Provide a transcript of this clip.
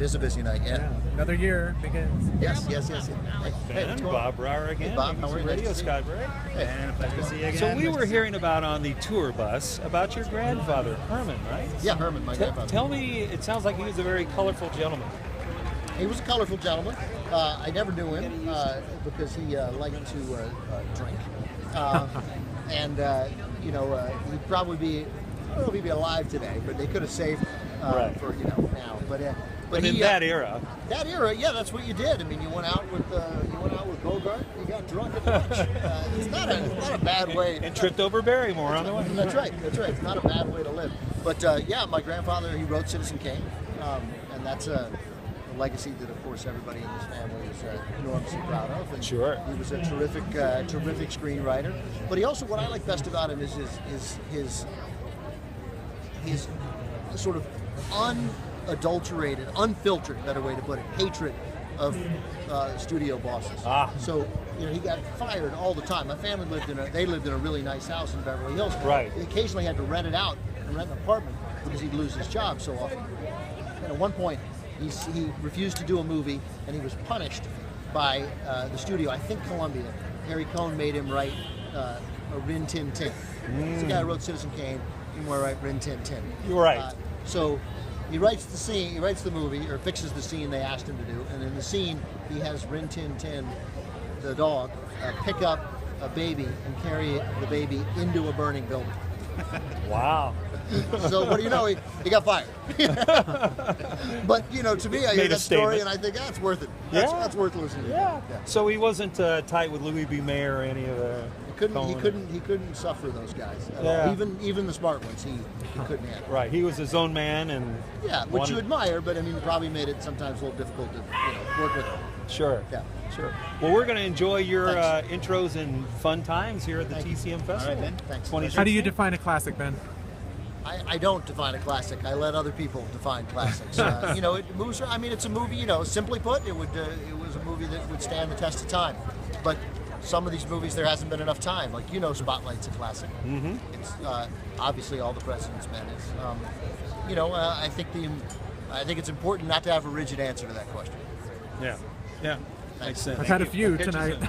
It is a busy night, yeah. Another year begins. Yes. Hey, Ben, what's going on? Bob Brower again. Hey, Bob, how are you? Radio Nice to see you. Scott, right? Hey. And pleasure to see you again. So we Nice were to see hearing about on the tour bus about your grandfather, Herman, right? Yeah, Herman, my grandfather. Tell me, it sounds like he was a very colorful gentleman. He was a colorful gentleman. I never knew him because he liked to drink. And, he'd probably be, I don't know if he'd be alive today, but they could have saved Right. for, now. But in that era. That era, yeah, that's what you did. I mean, you went out with Bogart, you got drunk at lunch. It's not a bad way. And tripped over Barrymore on the way. That's right. It's not a bad way to live. But yeah, my grandfather, he wrote Citizen Kane, and that's a legacy that, of course, everybody in this family is enormously proud of. And Sure. He was a terrific screenwriter. But he also, what I like best about him is his sort of unadulterated, unfiltered, better way to put it, hatred of studio bosses. So, he got fired all the time. My family lived in a really nice house in Beverly Hills. Right. He occasionally had to rent it out and rent an apartment because he'd lose his job so often. And at one point, he refused to do a movie, and he was punished by the studio, I think Columbia. Harry Cohn made him write a Rin Tin Tin. This guy who wrote Citizen Kane, he wanted to write Rin Tin Tin. You're right. So he writes the movie, or fixes the scene they asked him to do, and in the scene, he has Rin Tin Tin, the dog, pick up a baby and carry the baby into a burning building. Wow. So what do you know? He got fired. But to me, I hear that story and I think that's worth it. That's worth listening to. Yeah. So he wasn't tight with Louis B. Mayer or any of the. He couldn't suffer those guys at all. Even the smart ones, he couldn't handle. Right. He was his own man and. Yeah, which you admire, but I mean, probably made it sometimes a little difficult to work with him. Sure. Yeah. Sure. Well, we're going to enjoy your intros and fun times here at the TCM Festival. All right, Ben. Thanks. How do you define a classic, Ben? I don't define a classic. I let other people define classics. It moves. I mean, it's a movie. Simply put, it was a movie that would stand the test of time. But some of these movies, there hasn't been enough time. Like Spotlight's a classic. Mm-hmm. It's obviously All the President's Men is. I think it's important not to have a rigid answer to that question. Yeah. Makes sense. I've had a few tonight.